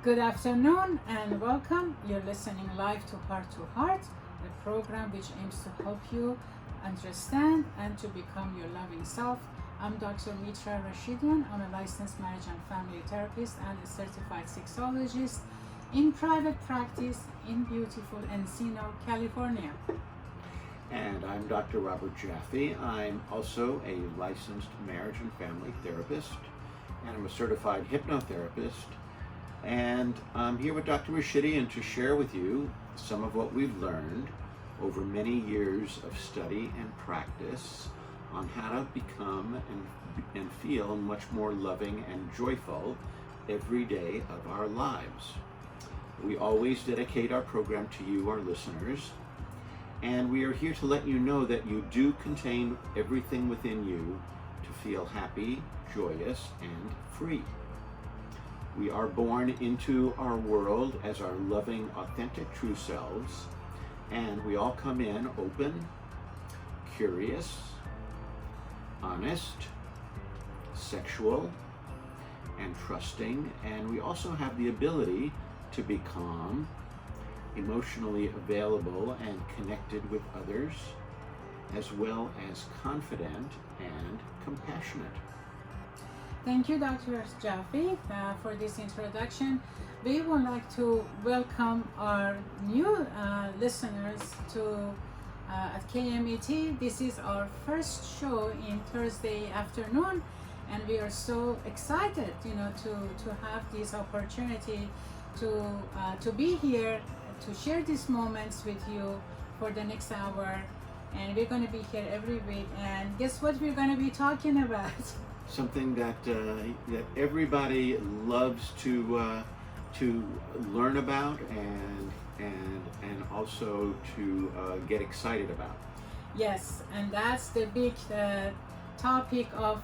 Good afternoon and welcome. You're listening live to Heart-to-Heart, a program which aims to help you understand and to become your loving self. I'm Dr. Mitra Rashidian. I'm a licensed marriage and family therapist and a certified sexologist in private practice in beautiful Encino, California. And I'm Dr. Robert Jaffe. I'm also a licensed marriage and family therapist, and I'm a certified hypnotherapist. And I'm here with Dr. Rashidian to share with you some of what we've learned over many years of study and practice on how to become and feel much more loving and joyful every day of our lives. We always dedicate our program to you, our listeners, and we are here to let you know that you do contain everything within you to feel happy, joyous, and free. We are born into our world as our loving, authentic, true selves, and we all come in open, curious, honest, sexual, and trusting, and we also have the ability to be calm, emotionally available and connected with others, as well as confident and compassionate. Thank you, Dr. Jaffe, for this introduction. We would like to welcome our new listeners to at KMET. This is our first show in Thursday afternoon, and we are so excited, to have this opportunity to be here to share these moments with you for the next hour. And we're going to be here every week. And guess what we're going to be talking about? Something that everybody loves to learn about and also to get excited about. Yes, and that's the big topic of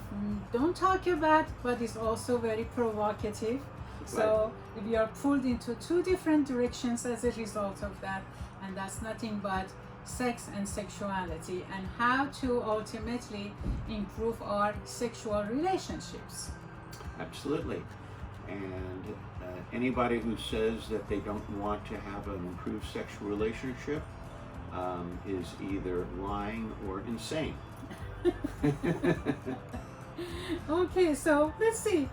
don't talk about, but it's also very provocative. So we are pulled into two different directions as a result of that, and that's nothing but sex and sexuality and how to ultimately improve our sexual relationships. Absolutely. And anybody who says that they don't want to have an improved sexual relationship is either lying or insane. Okay, so let's see.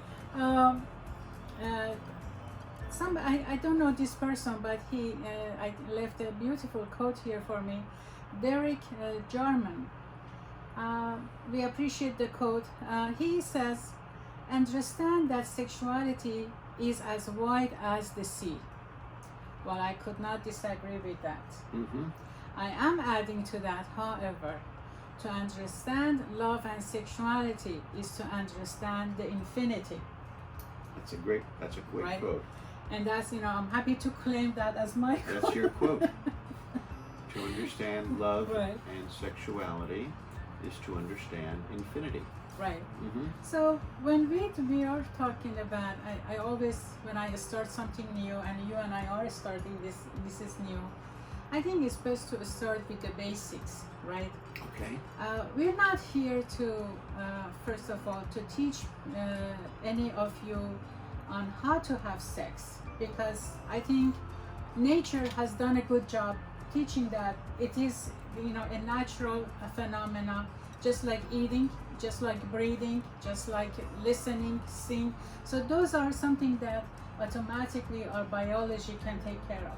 I don't know this person, but I left a beautiful quote here for me. Derek Jarman. We appreciate the quote. He says, "Understand that sexuality is as wide as the sea." Well, I could not disagree with that. Mm-hmm. I am adding to that, however, to understand love and sexuality is to understand the infinity. That's a great Right? quote. And that's, I'm happy to claim that as my quote. That's your quote. To understand love Right. and sexuality is to understand infinity. Right. Mm-hmm. So when we are talking about, I always, when I start something new, and you and I are starting this is new, I think it's best to start with the basics, right? Okay. We're not here to, first of all, to teach any of you on how to have sex, because I think nature has done a good job teaching that it is, a natural phenomena, just like eating, just like breathing, just like listening, seeing. So those are something that automatically our biology can take care of.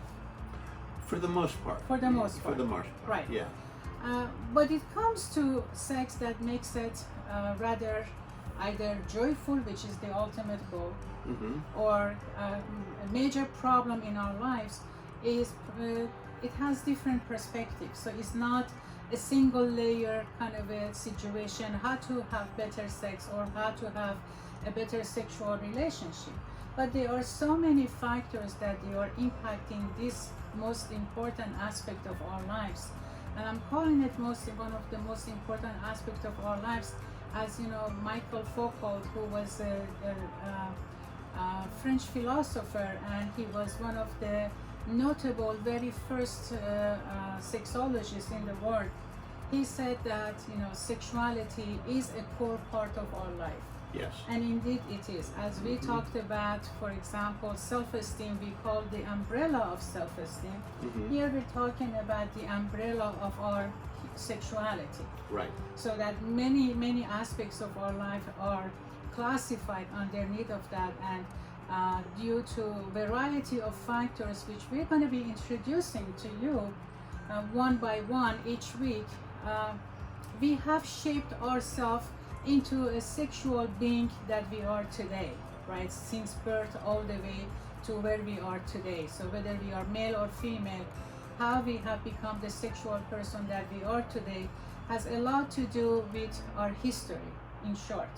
For the most part. For the most part. For the most part. Right. Yeah. But it comes to sex that makes it rather either joyful, which is the ultimate goal, Mm-hmm. or a major problem in our lives is it has different perspectives. So it's not a single layer kind of a situation, how to have better sex or how to have a better sexual relationship. But there are so many factors that they are impacting this most important aspect of our lives. And I'm calling it one of the most important aspects of our lives. As you know, Michael Foucault, who was a French philosopher, and he was one of the notable very first sexologists in the world. He said that sexuality is a core part of our life. Yes. And indeed it is. As we talked about, for example, self-esteem, we call the umbrella of self-esteem. Here we're talking about the umbrella of our sexuality. Right. So that many aspects of our life are classified underneath of that, and due to variety of factors which we're going to be introducing to you one by one each week, we have shaped ourselves into a sexual being that we are today, right? Since birth all the way to where we are today. So whether we are male or female, how we have become the sexual person that we are today has a lot to do with our history, in short,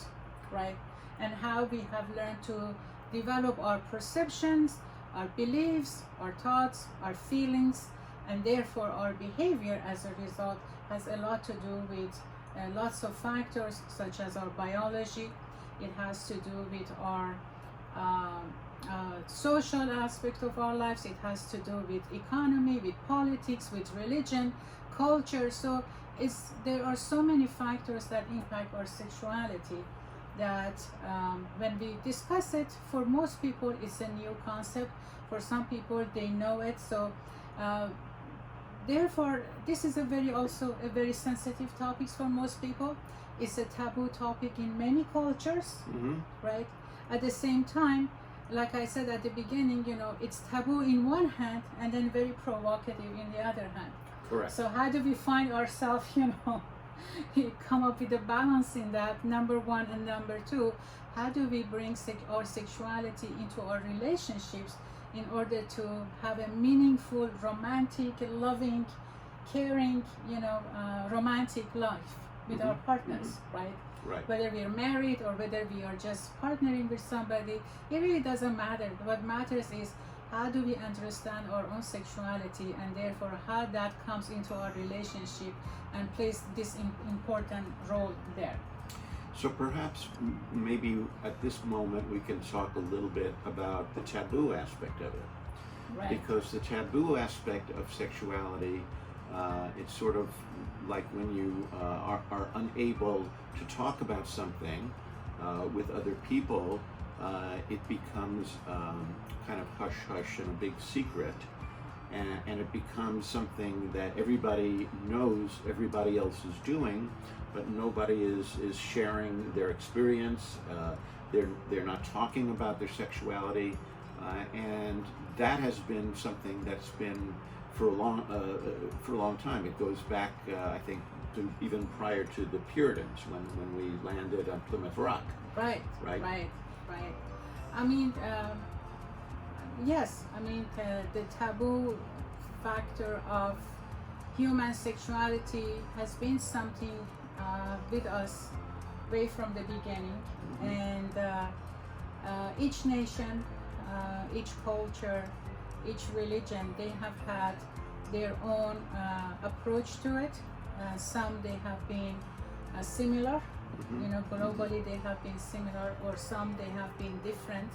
right? And how we have learned to develop our perceptions, our beliefs, our thoughts, our feelings, and therefore our behavior as a result has a lot to do with lots of factors, such as our biology. It has to do with our social aspect of our lives. It has to do with economy, with politics, with religion, culture. So there are so many factors that impact our sexuality that when we discuss it, for most people it's a new concept. For some people they know it. So therefore, this is also a very sensitive topic for most people. It's a taboo topic in many cultures, right? At the same time, like I said at the beginning, it's taboo in one hand and then very provocative in the other hand. Correct. So how do we find ourselves, come up with a balance in that, number one, and number two, how do we bring our sexuality into our relationships in order to have a meaningful, romantic, loving, caring, romantic life with our partners, right? Right. Whether we are married or whether we are just partnering with somebody, it really doesn't matter. What matters is how do we understand our own sexuality, and therefore how that comes into our relationship and plays this important role there. So perhaps maybe at this moment we can talk a little bit about the taboo aspect of it. Right. Because the taboo aspect of sexuality, it's sort of like when you are unable to talk about something with other people, it becomes kind of hush-hush and a big secret. And it becomes something that everybody knows everybody else is doing, but nobody is sharing their experience. They're not talking about their sexuality, and that has been something that's been for a long time. It goes back, I think, to even prior to the Puritans, when we landed on Plymouth Rock. Right. I mean, yes. I mean, the taboo factor of human sexuality has been something with us way from the beginning, and each nation, each culture, each religion, they have had their own approach to it. Some they have been similar, globally they have been similar, or some they have been different.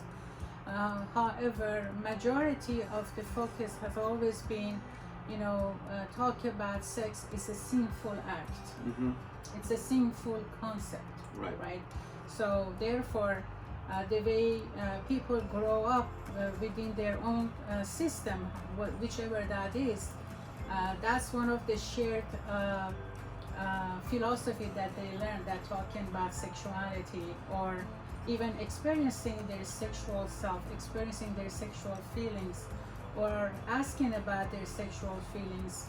However, majority of the focus has always been, talk about sex is a sinful act. It's a sinful concept, right? So therefore, the way people grow up within their own system, whichever that is, that's one of the shared philosophy that they learn, that talking about sexuality, or even experiencing their sexual self, experiencing their sexual feelings, or asking about their sexual feelings,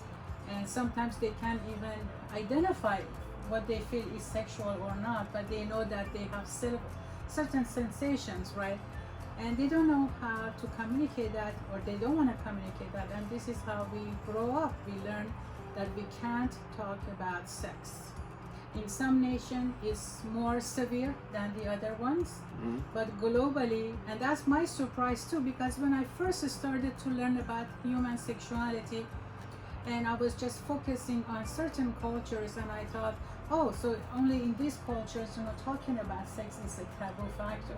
and sometimes they can't even identify what they feel is sexual or not, but they know that they have certain sensations, right? And they don't know how to communicate that, or they don't want to communicate that, and this is how we grow up. We learn that we can't talk about sex. In some nations, it's more severe than the other ones, but globally, and that's my surprise too, because when I first started to learn about human sexuality, and I was just focusing on certain cultures, and I thought, oh, so only in these cultures, talking about sex is a taboo factor.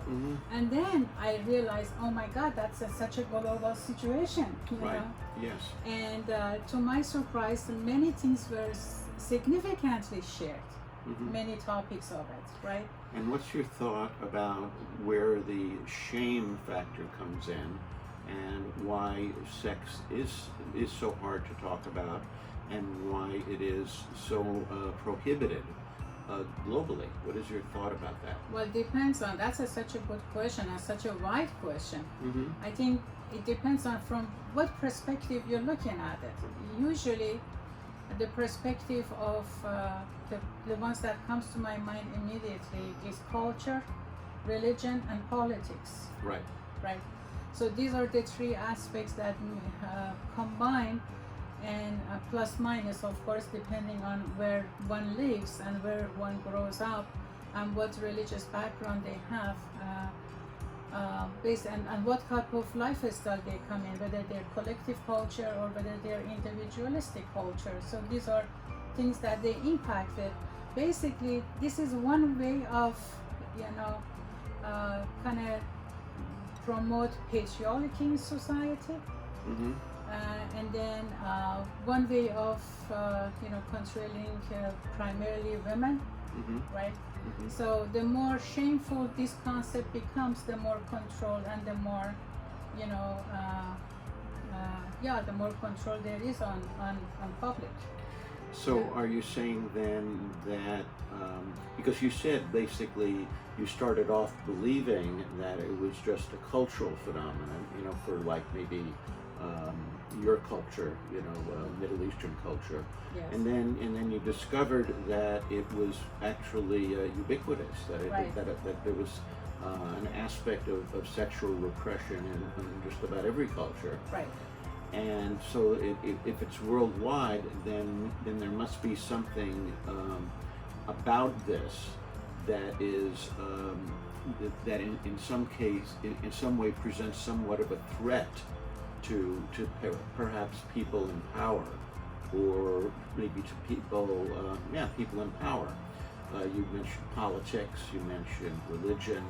And then I realized, oh my God, that's such a global situation, you know? Yes. And to my surprise, many things were significantly shared. many topics of it, right? And what's your thought about where the shame factor comes in, and why sex is so hard to talk about, and why it is so prohibited globally? What is your thought about that? Well, it depends on, such a good question and such a wide question. I think it depends on from what perspective you're looking at it. Usually, the perspective of the ones that comes to my mind immediately is culture, religion, and politics. Right. Right. So these are the three aspects that combine, and plus minus, of course, depending on where one lives and where one grows up and what religious background they have, based and what type of lifestyle they come in, whether they're collective culture or whether they're individualistic culture. So these are things that they impact it. Basically, this is one way of, kind of promote patriarchy in society. And then one way of controlling primarily women, right? So the more shameful this concept becomes, the more control and the more the more control there is on public. So are you saying then that, because you said basically you started off believing that it was just a cultural phenomenon, for like maybe your culture, Middle Eastern culture, Yes. and then you discovered that it was actually ubiquitous, that there was an aspect of sexual repression in just about every culture. Right. And so if it's worldwide, then there must be something about this that is that in some case, in some way, presents somewhat of a threat to perhaps people in power, or maybe to people people in power. You mentioned politics, you mentioned religion,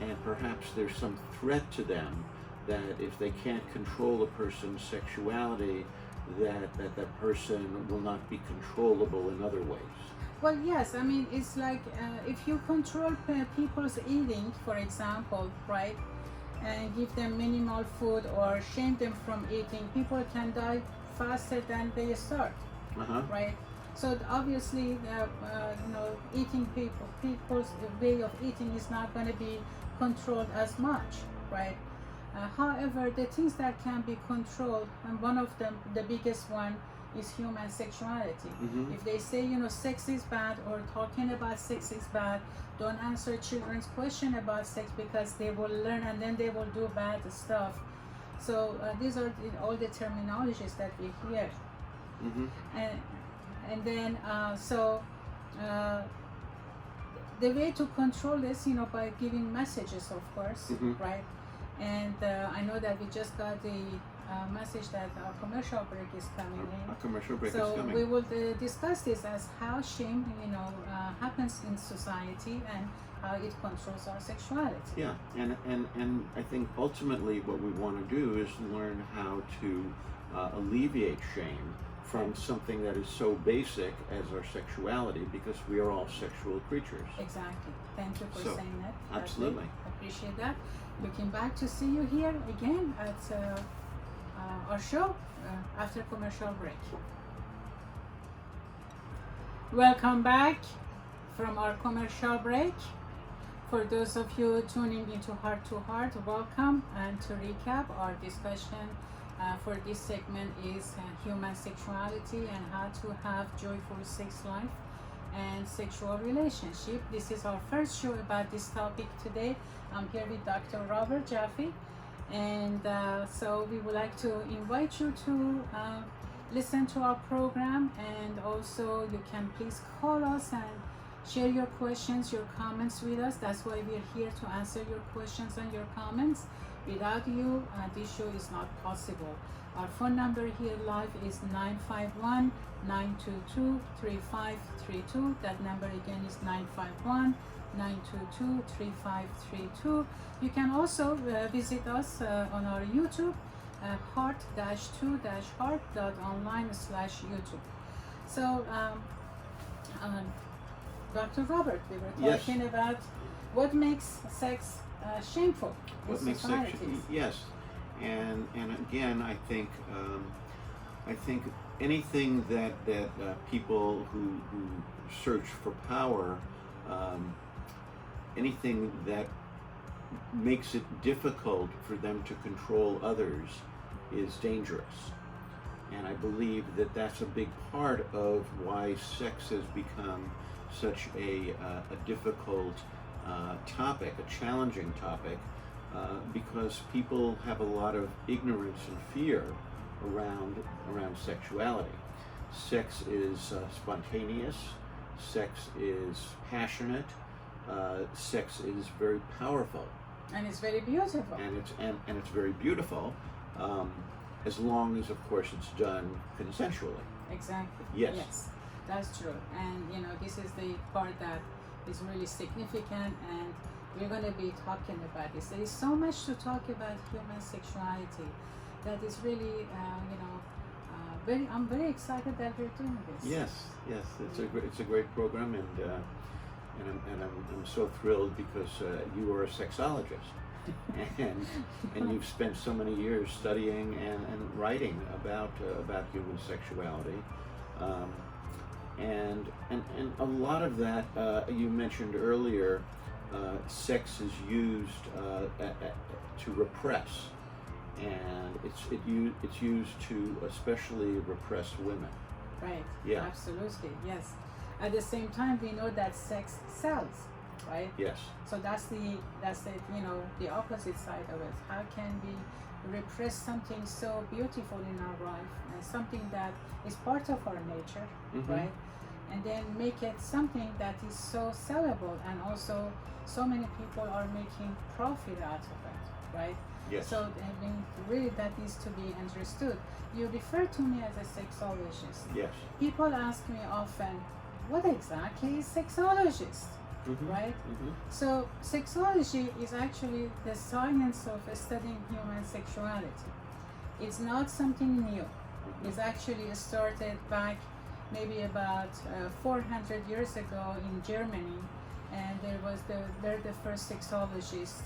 and perhaps there's some threat to them, that if they can't control a person's sexuality, that person will not be controllable in other ways. Well, yes. I mean, it's like if you control people's eating, for example, right, and give them minimal food or shame them from eating, people can die faster than they start, right? So obviously, people's way of eating is not going to be controlled as much, right? However, the things that can be controlled, and one of them, the biggest one, is human sexuality. If they say, sex is bad, or talking about sex is bad, don't answer children's question about sex because they will learn and then they will do bad stuff. So these are all the terminologies that we hear. And then, the way to control this, by giving messages, of course, right? And I know that we just got the message that our commercial break is coming in. A commercial break is So coming. we will discuss this as how shame, happens in society and how it controls our sexuality. Yeah, and I think ultimately what we want to do is learn how to alleviate shame from something that is so basic as our sexuality, because we are all sexual creatures. Exactly. Thank you for saying that. Absolutely. I appreciate that. Looking back to see you here again at our show after commercial break. Welcome back from our commercial break. For those of you tuning into Heart-2-Heart, welcome. And to recap, our discussion for this segment is human sexuality and how to have joyful sex life and sexual relationship. This is our first show about this topic today. I'm here with Dr. Robert Jaffe, and so we would like to invite you to listen to our program, and also you can please call us and share your questions, your comments with us. That's why we're here, to answer your questions and your comments. Without you, this show is not possible. Our phone number here live is 951-922-3532. That number again is 951-922-3532. You can also visit us on our YouTube, Heart-2-Heart.online/YouTube. So um, Dr. Robert, we were Yes. talking about what makes sex shameful in What makes societies. yes, and again, I think anything that people who search for power, anything that makes it difficult for them to control others is dangerous. And I believe that that's a big part of why sex has become such a difficult topic, a challenging topic, because people have a lot of ignorance and fear around sexuality. Sex is spontaneous. Sex is passionate. Sex is very powerful, And it's very beautiful. and it's very beautiful, as long as, of course, it's done consensually. Exactly. Yes. That's true. And this is the part that is really significant, and we're going to be talking about this. There is so much to talk about human sexuality that is really, I'm very excited that we're doing this. Yes, it's a great program, and I'm so thrilled because you are a sexologist, and you've spent so many years studying and writing about human sexuality, and a lot of that you mentioned earlier. Sex is used to repress, and it's used to especially repress women. Right. Yeah. Absolutely. Yes. At the same time, we know that sex sells, right? Yes. So that's the opposite side of it. How can we repress something so beautiful in our life and something that is part of our nature, Mhm. right? And then make it something that is so sellable, and also so many people are making profit out of it, right? Yes. So I mean, really, that needs to be understood. You refer to me as a sexologist. Yes. People ask me often, what exactly is sexologist, Mhm. right? Mhm. So sexology is actually the science of studying human sexuality. It's not something new. It's actually started back maybe about 400 years ago in Germany, and where the first sexologist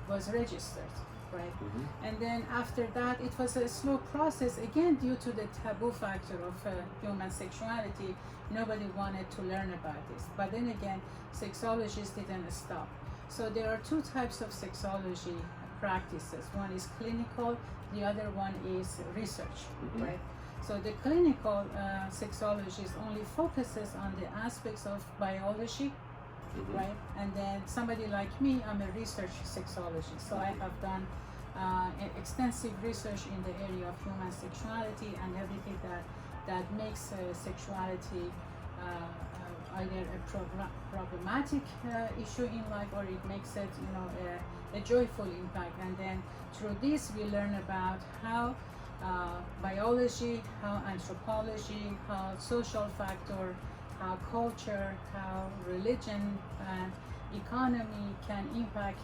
was registered, right? Mhm. And then after that, it was a slow process, again due to the taboo factor of human sexuality. Nobody wanted to learn about this. But then again, sexologists didn't stop. So there are two types of sexology practices. One is clinical, the other one is research, Mhm. right? So the clinical sexologist only focuses on the aspects of biology, Mhm. right? And then somebody like me, I'm a research sexologist, so I have done extensive research in the area of human sexuality and everything that makes sexuality either a problematic issue in life, or it makes it a joyful impact. And then through this we learn about how biology, how anthropology, how social factor, how culture, how religion and economy can impact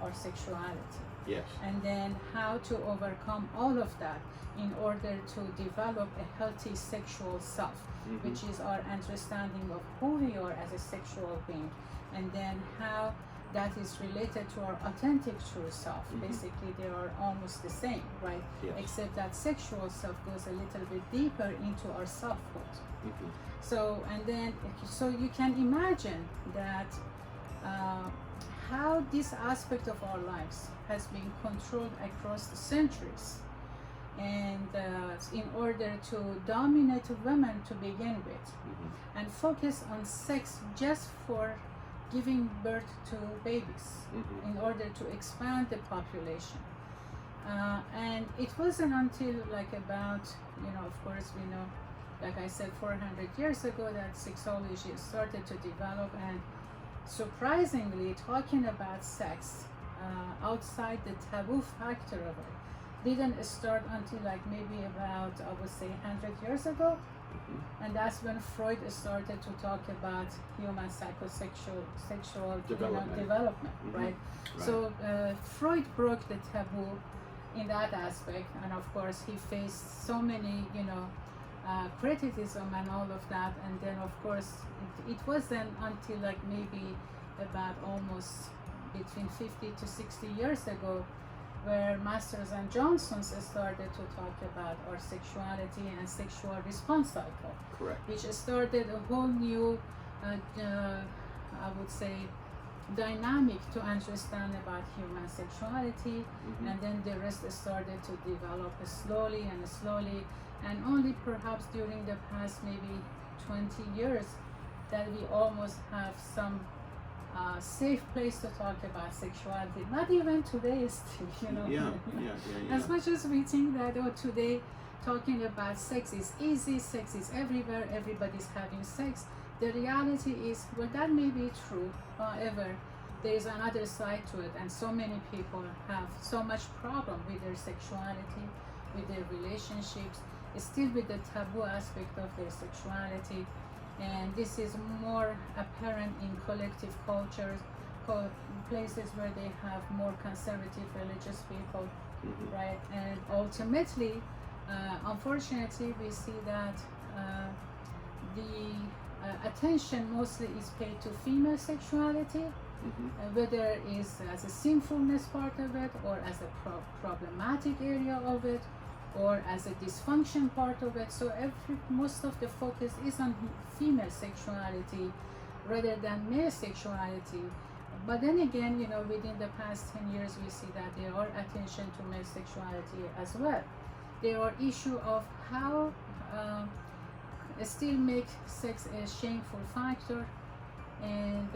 our sexuality, Yes. and then how to overcome all of that in order to develop a healthy sexual self, Mhm. which is our understanding of who we are as a sexual being, and then how that is related to our authentic true self. Mhm. Basically, they are almost the same, right? Yes. Except that sexual self goes a little bit deeper into our selfhood. Mhm. So you can imagine that how this aspect of our lives has been controlled across the centuries, and in order to dominate women to begin with, Mhm. and focus on sex just for giving birth to babies Mhm. in order to expand the population. And it wasn't until like about, of course we know, like I said, 400 years ago that sexology started to develop, and surprisingly, talking about sex outside the taboo factor of it didn't start until like maybe about, I would say, 100 years ago. Mhm. And that's when Freud started to talk about human sexual Development. development, Mhm. right? Right. So Freud broke the taboo in that aspect, and of course he faced so many criticism and all of that. And then of course it wasn't until like maybe about almost between 50 to 60 years ago where Masters and Johnsons started to talk about our sexuality and sexual response cycle. Correct. Which started a whole new I would say dynamic to understand about human sexuality. And then the rest started to develop slowly and slowly, and only perhaps during the past maybe 20 years that we almost have some safe place to talk about sexuality. Not even today still, you know. Yeah. As much as we think that today talking about sex is easy, sex is everywhere, everybody's having sex, the reality is, well, that may be true. However, there is another side to it, and so many people have so much problem with their sexuality, with their relationships, still with the taboo aspect of their sexuality. And this is more apparent in collective cultures, places where they have more conservative religious people, right? And ultimately, unfortunately, we see that the attention mostly is paid to female sexuality, whether it is as a sinfulness part of it, or as a problematic area of it, or as a dysfunction part of it. So most of the focus is on female sexuality rather than male sexuality. But then again, you know, within the past 10 years, we see that there are attention to male sexuality as well. There are issue of how still make sex a shameful factor and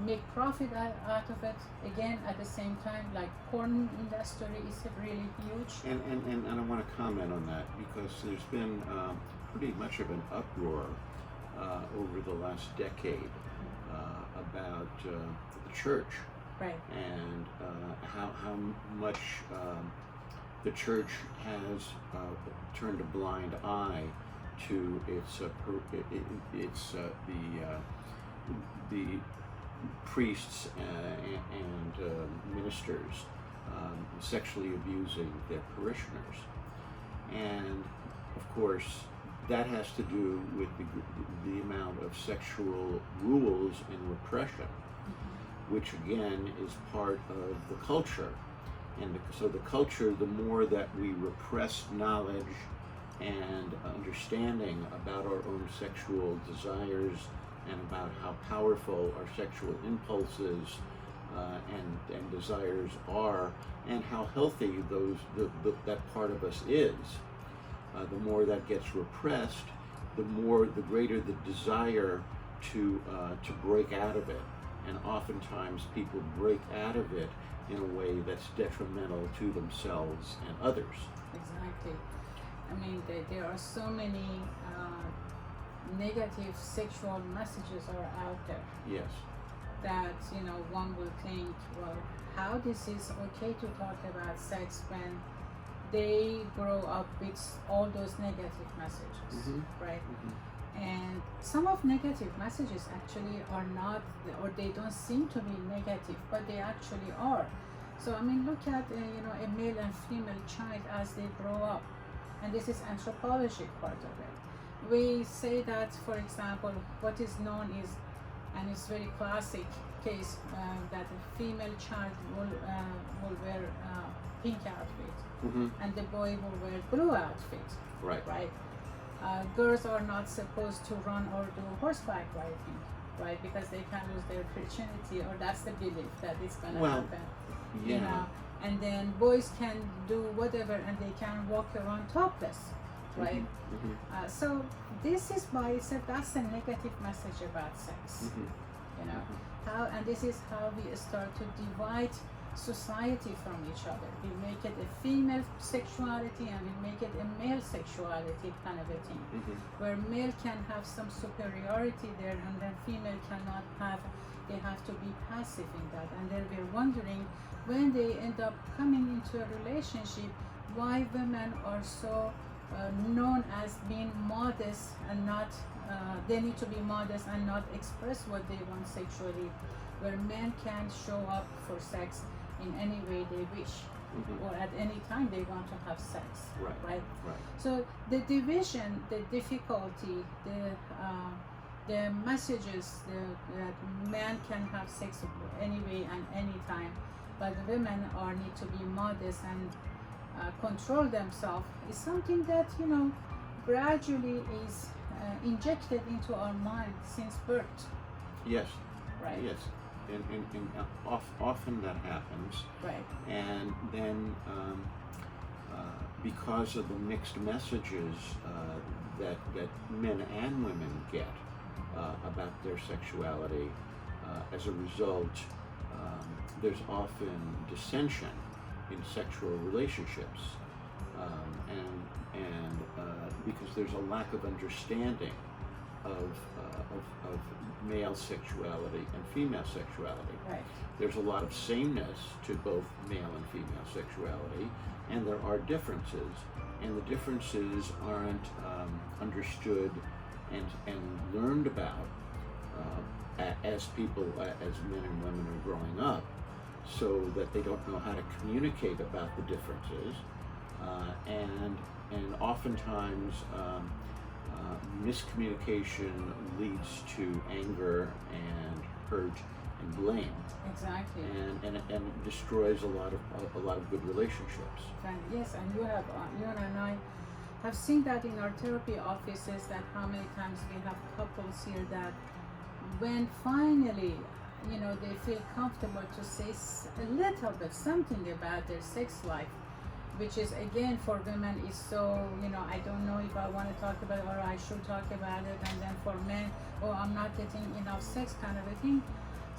make profit out of it. Again, at the same time, like porn industry is really huge. And I want to comment on that because there's been pretty much of an uproar over the last decade about the church, right? And how much the church has turned a blind eye to the priests and ministers sexually abusing their parishioners. And of course, that has to do with the amount of sexual rules and repression, which again is part of the culture. And so the culture, the more that we repress knowledge and understanding about our own sexual desires and about how powerful our sexual impulses and desires are, and how healthy that part of us is, the more that gets repressed, the greater the desire to break out of it. And oftentimes people break out of it in a way that's detrimental to themselves and others. Exactly. I mean, there are so many negative sexual messages are out there. Yes. That, you know, one will think, well, how this is okay to talk about sex when they grow up with all those negative messages, right? And some of negative messages actually are not, or they don't seem to be negative, but they actually are. So I mean, look at you know, a male and female child as they grow up, and this is anthropology part of it. We say that, for example, what is known is, and it's very classic case, that a female child will wear pink outfit, and the boy will wear blue outfit. Right. Right. Girls are not supposed to run or do horseback riding, right? Because they can lose their virginity, or that's the belief that it's gonna happen. Yeah. You know? And then boys can do whatever, and they can walk around topless, right? So this is by itself, that's a negative message about sex. You know, and this is how we start to divide society from each other. We make it a female sexuality and we make it a male sexuality kind of a thing, where male can have some superiority there and then female cannot have, they have to be passive in that. And then we're wondering, when they end up coming into a relationship, why women are so known as being modest and not, they need to be modest and not express what they want sexually, where men can show up for sex in any way they wish. Mm-hmm. or at any time they want to have sex, Right. right? Right. So the division, the difficulty, the messages that men can have sex anyway and anytime, but women are need to be modest and control themselves is something that gradually is injected into our mind since birth, Yes. right? Yes. And often that happens. Right. And then because of the mixed messages that men and women get about their sexuality, as a result, there's often dissension in sexual relationships, and because there's a lack of understanding of male sexuality and female sexuality. Right. There's a lot of sameness to both male and female sexuality, and there are differences, and the differences aren't understood and learned about as men and women are growing up, so that they don't know how to communicate about the differences, and oftentimes miscommunication leads to anger and hurt and blame, Exactly. and it destroys a lot of good relationships. And yes, and you and I have seen that in our therapy offices, that how many times we have couples here that when finally they feel comfortable to say a little bit something about their sex life, which is again for women is so I don't know if I want to talk about it or I should talk about it, and then for men, oh, I'm not getting enough sex, kind of a thing.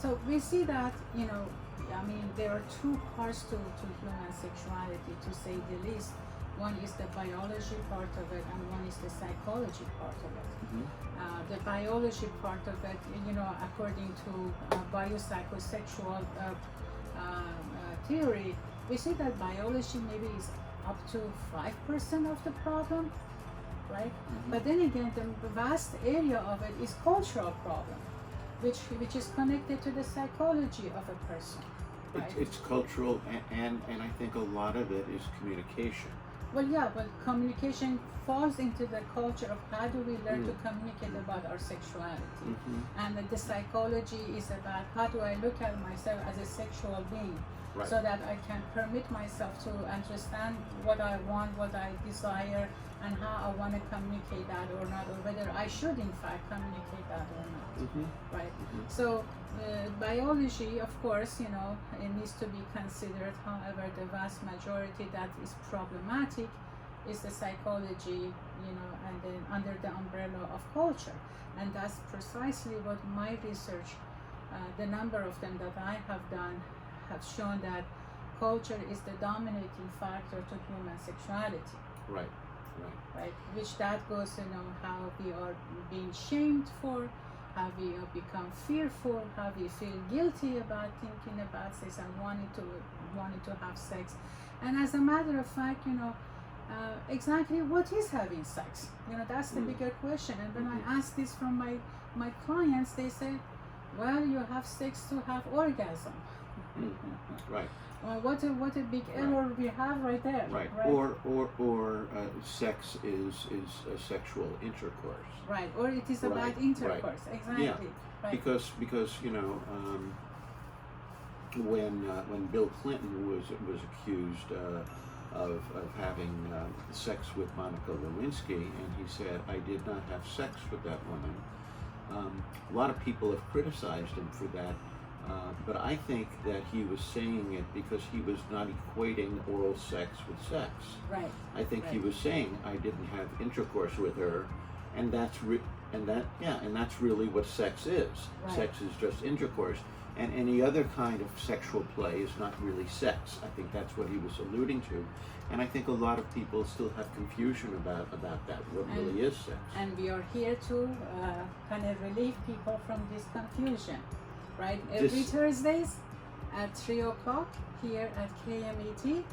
So we see that there are two parts to human sexuality, to say the least. One is the biology part of it, and one is the psychology part of it. Mm-hmm. The biology part of it, according to biopsychosexual theory, we see that biology maybe is up to 5% of the problem, right? Mm-hmm. But then again, the vast area of it is cultural problem, which is connected to the psychology of a person, right? It's cultural, and I think a lot of it is communication. Well, yeah, but communication falls into the culture of how do we learn to communicate about our sexuality. Mm-hmm. And the psychology is about how do I look at myself as a sexual being, Right. so that I can permit myself to understand what I want, what I desire, and how I want to communicate that or not, or whether I should in fact communicate that or not. Mm-hmm. Right. Mm-hmm. So biology, of course, it needs to be considered. However, the vast majority that is problematic is the psychology, and then under the umbrella of culture. And that's precisely what my research, the number of them that I have done, have shown that culture is the dominating factor to human sexuality. Right. Right. Right, which that goes, how we are being shamed for, how we become fearful, how we feel guilty about thinking about sex and wanting to have sex, and as a matter of fact, exactly what is having sex? That's the bigger question. And when I ask this from my clients, they say, well, you have sex to have orgasm. Mm-hmm. Right. What a big error we have right there. Right. Or sex is a sexual intercourse. Right. Or it is about Right. intercourse. Right. Exactly. Yeah. Right. Because when Bill Clinton was accused of having sex with Monica Lewinsky, and he said, "I did not have sex with that woman." A lot of people have criticized him for that. But I think that he was saying it because he was not equating oral sex with sex. Right. I think he Right. was saying I didn't have intercourse with her, and that's really what sex is. Right. Sex is just intercourse, and any other kind of sexual play is not really sex. I think that's what he was alluding to, and I think a lot of people still have confusion about that. What really is sex? And we are here to kind of relieve people from this confusion. Right, every Thursdays at 3 o'clock here at KMET.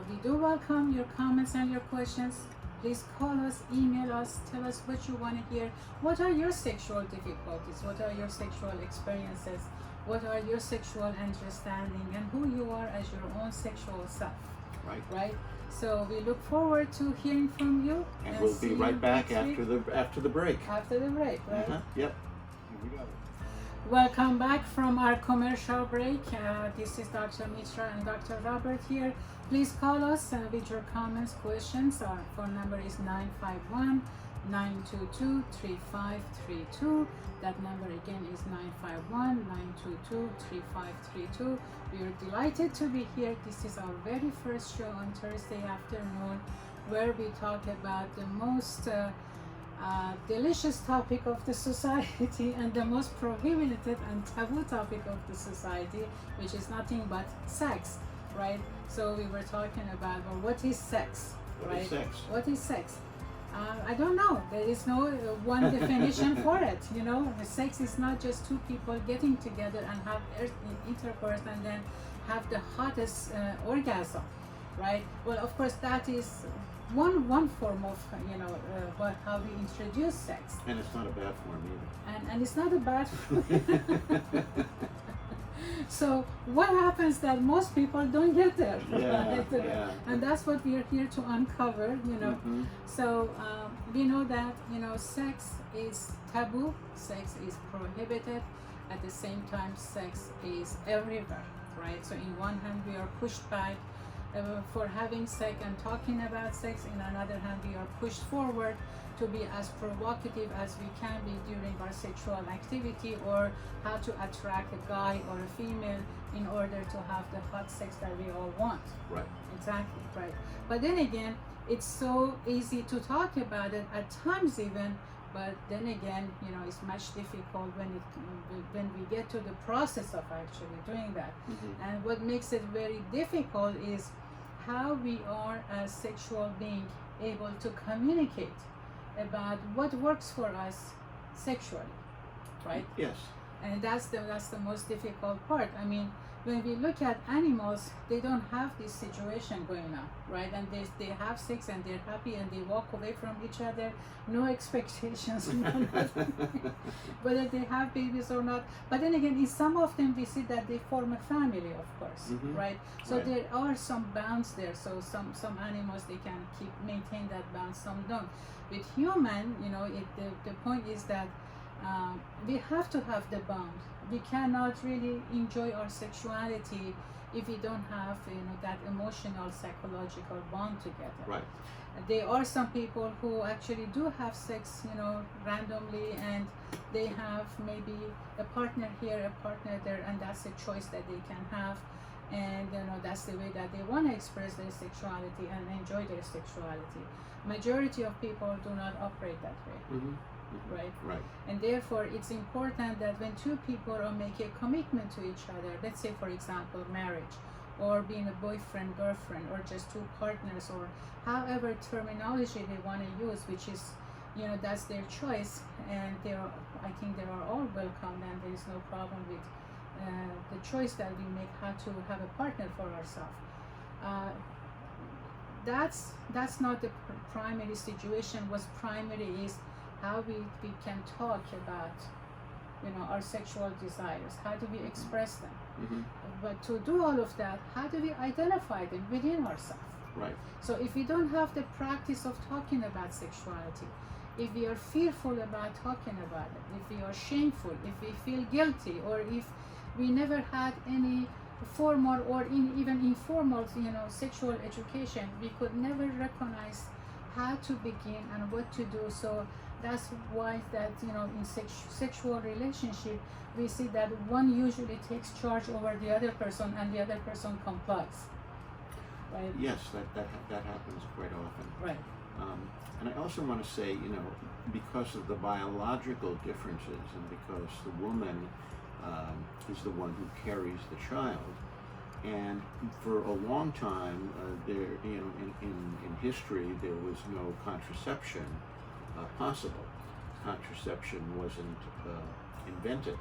We do welcome your comments and your questions. Please call us, email us, tell us what you want to hear. What are your sexual difficulties? What are your sexual experiences? what are your sexual understanding, and who you are as your own sexual self. Right. Right. So we look forward to hearing from you. And we'll be right back after the break. After the break, right? Yep. Here we go. Welcome back from our commercial break. This is Dr. Mitra and Dr. Robert here. Please call us with your comments, questions. Our phone number is 951-922-3532. That number again is 951-922-3532. We are delighted to be here. This is our very first show on Thursday afternoon, where we talk about the most delicious topic of the society and the most prohibited and taboo topic of the society, which is nothing but sex, right? So we were talking about, well, what is sex, right? What is sex? What is sex? I don't know. There is no one definition for it. You know, sex is not just two people getting together and have intercourse and then have the hottest orgasm, right? Well, of course, that is one form of how we introduce sex. And it's not a bad form either. And it's not a bad form. So what happens that most people don't get there, right? Yeah. And that's what we are here to uncover, you know. So we know that, you know, sex is taboo, sex is prohibited. At the same time, sex is everywhere, right? So in one hand, we are pushed back for having sex and talking about sex. In another hand, we are pushed forward to be as provocative as we can be during our sexual activity, or how to attract a guy or a female in order to have the hot sex that we all want. Right. Exactly, right. But then again, it's so easy to talk about it at times even, but then again, you know, it's much difficult when we get to the process of actually doing that. And what makes it very difficult is how we are as sexual being able to communicate about what works for us sexually, right? Yes. And that's the most difficult part. I mean, when we look at animals, they don't have this situation going on, right? And they have sex and they're happy and they walk away from each other, no expectations, whether they have babies or not. But then again, in some of them, we see that they form a family, of course, right? So there are some bounds there. So some animals, they can maintain that bound, some don't. With human, you know, the point is that we have to have the bond. We cannot really enjoy our sexuality if we don't have, you know, that emotional, psychological bond together. Right. There are some people who actually do have sex, you know, randomly, and they have maybe a partner here, a partner there, and that's a choice that they can have. And you know, that's the way that they want to express their sexuality and enjoy their sexuality. Majority of people do not operate that way. Right? Right. And therefore, it's important that when two people are making a commitment to each other, let's say, for example, marriage, or being a boyfriend, girlfriend, or just two partners, or however terminology they want to use, which is, you know, that's their choice, and I think they are all welcome, and there is no problem with the choice that we make how to have a partner for ourselves. That's not the primary situation. What's primary is how we can talk about, you know, our sexual desires. How do we express them? But to do all of that, how do we identify them within ourselves? Right. So if we don't have the practice of talking about sexuality, if we are fearful about talking about it, if we are shameful, if we feel guilty, or if we never had any formal or even informal, you know, sexual education, we could never recognize how to begin and what to do. So that's why that, you know, in sexual relationship, we see that one usually takes charge over the other person and the other person complies. Right? Yes, that happens quite often. Right. And I also want to say, you know, because of the biological differences and because the woman is the one who carries the child, and for a long time, there, you know, in history, there was no contraception possible. Contraception wasn't invented.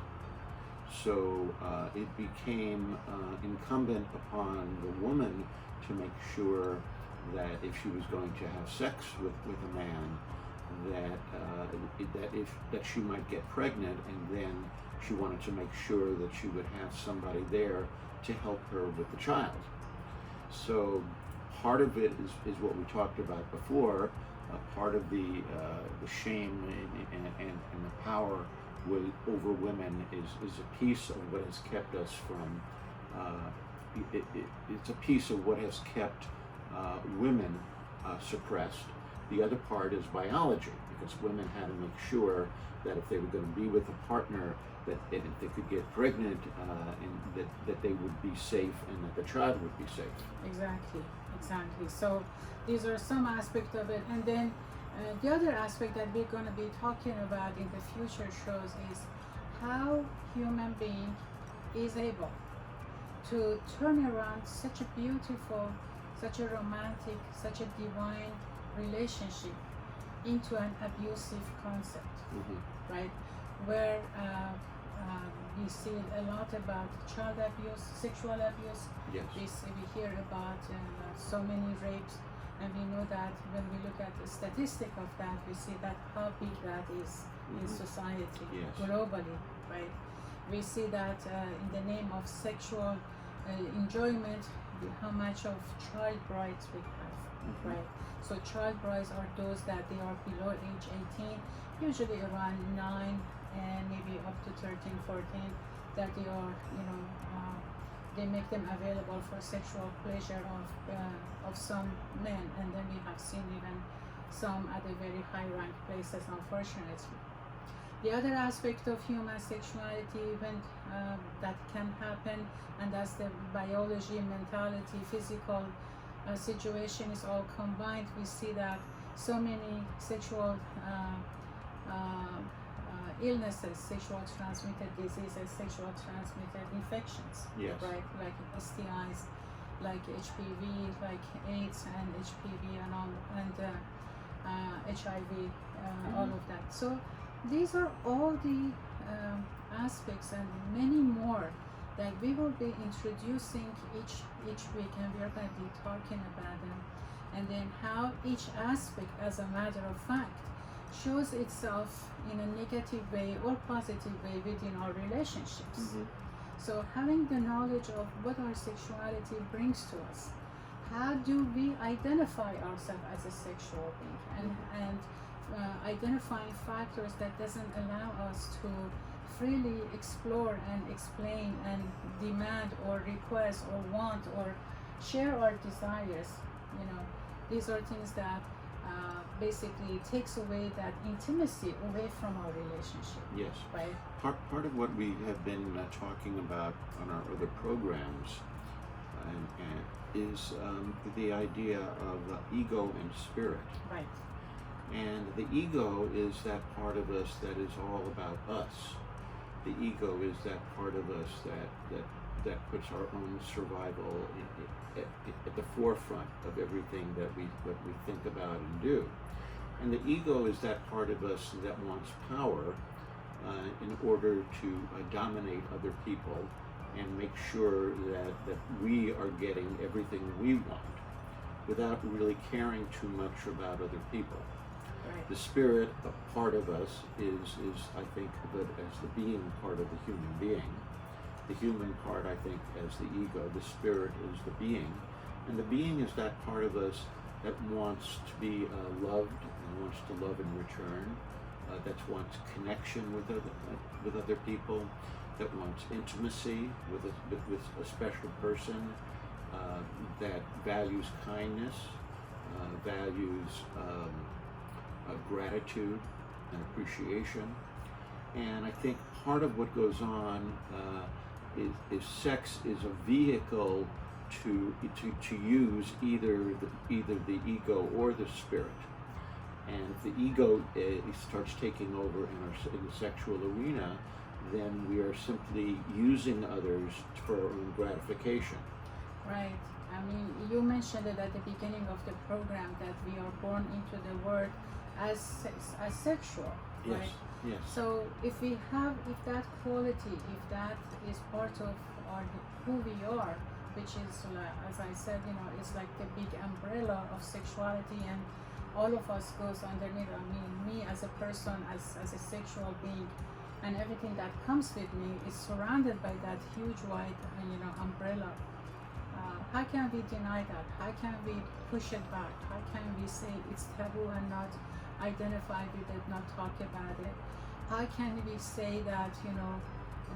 So it became incumbent upon the woman to make sure that if she was going to have sex with a man, that she might get pregnant and then she wanted to make sure that she would have somebody there to help her with the child. So part of it is what we talked about before. Part of the shame and the power over women is a piece of what has kept us from. It's a piece of what has kept women suppressed. The other part is biology, because women had to make sure that if they were going to be with a partner, that if they could get pregnant, and that they would be safe and that the child would be safe. Exactly. So these are some aspects of it, and then the other aspect that we're going to be talking about in the future shows is how human being is able to turn around such a beautiful, such a romantic, such a divine relationship into an abusive concept, right? Where we see a lot about child abuse, sexual abuse. Yes. We hear about so many rapes, and we know that when we look at the statistic of that, we see that how big that is in society, globally, right? We see that in the name of sexual enjoyment, how much of child brides we have, right? So child brides are those that they are below age 18, usually around 9 and maybe up to 13, 14, that they are, they make them available for sexual pleasure of some men, and then we have seen even some at a very high ranked places, unfortunately. The other aspect of human sexuality even that can happen, and that's the biology, mentality, physical situation is all combined. We see that so many sexual illnesses, sexual transmitted diseases, sexual transmitted infections, right? Like STIs, like HPV, like AIDS and HPV and all, and HIV, all of that. So these are all the aspects and many more that we will be introducing each week, and we are going to be talking about them, and then how each aspect, as a matter of fact, shows itself in a negative way or positive way within our relationships. So having the knowledge of what our sexuality brings to us, how do we identify ourselves as a sexual being, and identifying factors that doesn't allow us to freely explore and explain and demand or request or want or share our desires. These are things that basically takes away that intimacy away from our relationship. Yes. Right. Part of what we have been talking about on our other programs is the idea of ego and spirit. Right. And the ego is that part of us that is all about us. The ego is that part of us that puts our own survival at the forefront of everything that we think about and do. And the ego is that part of us that wants power in order to dominate other people and make sure that we are getting everything we want without really caring too much about other people. Right. The spirit, a part of us, is I think of it as the being part of the human being. The human part, I think, as the ego. The spirit is the being. And the being is that part of us that wants to be loved and wants to love in return, that wants connection with other people, that wants intimacy with a special person, that values kindness, values gratitude and appreciation. And I think part of what goes on is sex is a vehicle to use either the ego or the spirit. And if the ego starts taking over in the sexual arena, then we are simply using others for our own gratification. Right. I mean, you mentioned it at the beginning of the program that we are born into the world as sexual, Yes. right? Yes. So if that quality, if that is part of who we are, which is, as I said, it's like the big umbrella of sexuality, and all of us goes underneath. I mean, me as a person, as a sexual being, and everything that comes with me is surrounded by that huge white umbrella. How can we deny that? How can we push it back? How can we say it's taboo and not identify with it, not talk about it? How can we say that,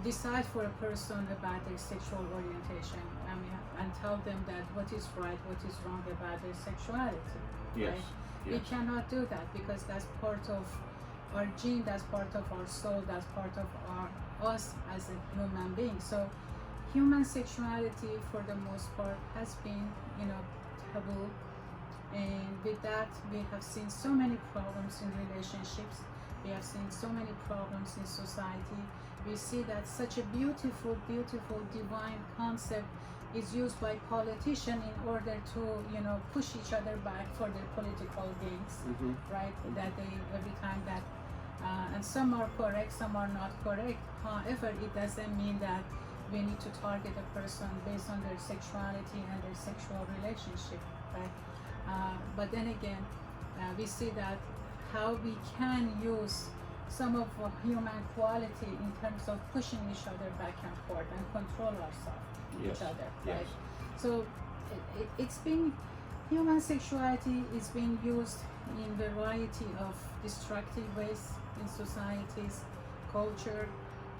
decide for a person about their sexual orientation, and tell them that what is right, what is wrong about their sexuality? Yes. Right? Yes. We cannot do that because that's part of our gene, that's part of our soul, that's part of us as a human being. So human sexuality for the most part has been taboo, and with that we have seen so many problems in relationships, we have seen so many problems in society. We see that such a beautiful divine concept is used by politicians in order to push each other back for their political gains. Right? That they every time that and some are correct, some are not correct. However, it doesn't mean that we need to target a person based on their sexuality and their sexual relationship, right? But then again, we see that how we can use some of human quality in terms of pushing each other back and forth and control ourselves, each other, right? Yes. So it's been, human sexuality is being used in variety of destructive ways in societies, culture,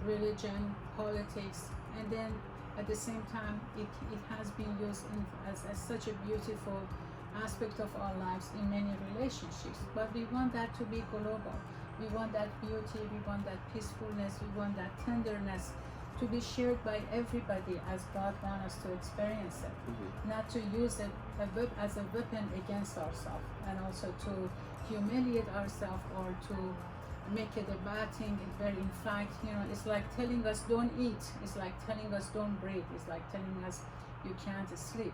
religion, politics, and then at the same time it has been used as such a beautiful aspect of our lives in many relationships. But we want that to be global. We want that beauty, we want that peacefulness, we want that tenderness to be shared by everybody as God wants us to experience it. Not to use it as a weapon against ourselves, and also to humiliate ourselves or to make it a bad thing, where in fact, it's like telling us don't eat, it's like telling us don't breathe, it's like telling us you can't sleep,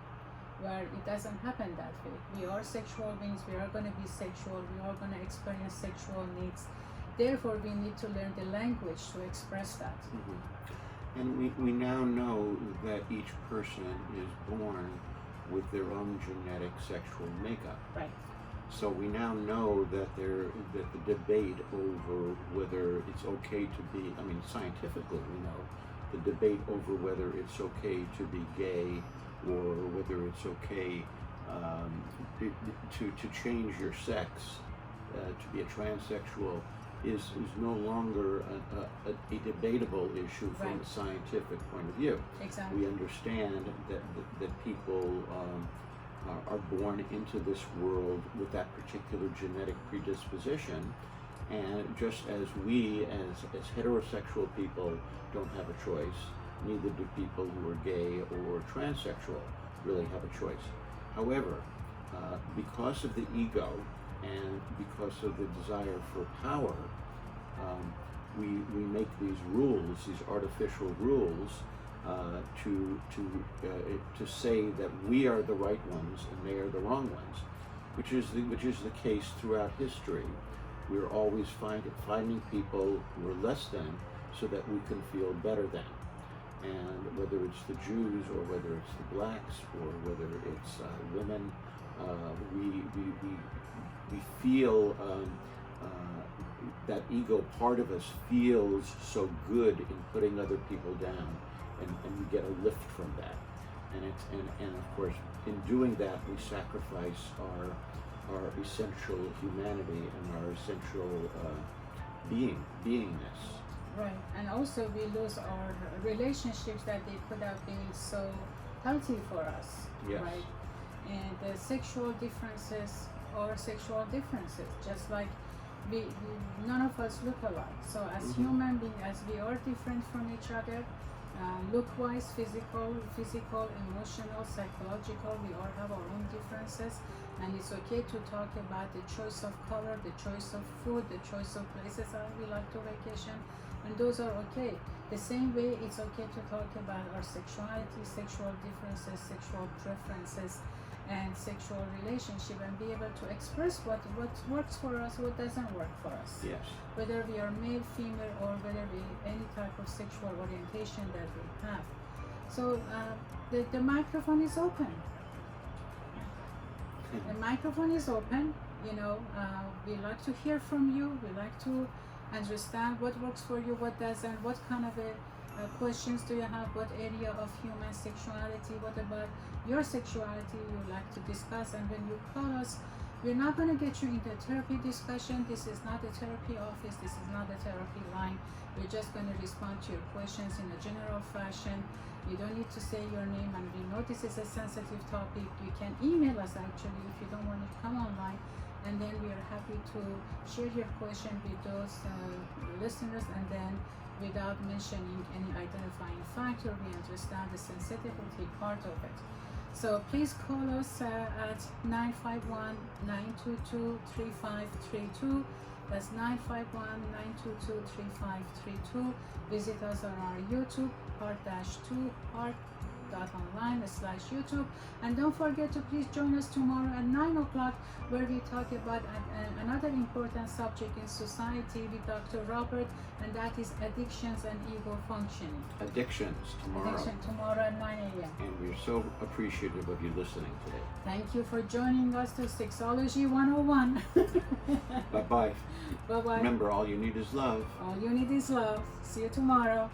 where it doesn't happen that way. We are sexual beings, we are going to be sexual, we are going to experience sexual needs. Therefore, we need to learn the language to express that. And we now know that each person is born with their own genetic sexual makeup. Right. So we now know that that the debate over whether it's okay to be, scientifically we know, the debate over whether it's okay to be gay or whether it's okay to change your sex, to be a transsexual, is no longer a debatable issue from Right. a scientific point of view. Exactly. We understand that people are born into this world with that particular genetic predisposition, and just as we as heterosexual people don't have a choice, neither do people who are gay or transsexual really have a choice. However, because of the ego and because of the desire for power, we make these rules, these artificial rules, to say that we are the right ones and they are the wrong ones, which is the case throughout history. We're always finding people who are less than so that we can feel better than. And whether it's the Jews or whether it's the blacks or whether it's women, we feel that ego part of us feels so good in putting other people down, and we get a lift from that. And of course, in doing that, we sacrifice our essential humanity and our essential beingness. Right, and also we lose our relationships that they could have been so healthy for us. Yes. Right, and the sexual differences are sexual differences, just like none of us look alike. So as human beings, as we are different from each other, look-wise, physical, emotional, psychological, we all have our own differences, and it's okay to talk about the choice of color, the choice of food, the choice of places that we like to vacation, and those are okay. The same way it's okay to talk about our sexuality, sexual differences, sexual preferences, and sexual relationship, and be able to express what works for us, what doesn't work for us. Yes. Whether we are male, female, or whether we any type of sexual orientation that we have. So the microphone is open. The microphone is open. We like to hear from you. We like to understand what works for you, what doesn't, what kind of questions do you have, what area of human sexuality, what about your sexuality you like to discuss. And when you call us, we're not going to get you into a therapy discussion. This is not a therapy office, this is not a therapy line. We're just going to respond to your questions in a general fashion. You don't need to say your name, and we know this is a sensitive topic. You can email us actually if you don't want to come online, and then we are happy to share your question with those listeners, and then without mentioning any identifying factor, we understand the sensitivity part of it. So please call us at 951-922-3532. That's 951-922-3532. Visit us on our YouTube, Heart-2-Heart.online/YouTube. And don't forget to please join us tomorrow at 9 o'clock, where we talk about another important subject in society with Dr. Robert, and that is addictions and ego functioning. Addictions tomorrow. Tomorrow at 9 a.m. And we're so appreciative of you listening today. Thank you for joining us to Sexology 101. Bye-bye. Bye-bye. Remember, all you need is love. All you need is love. See you tomorrow.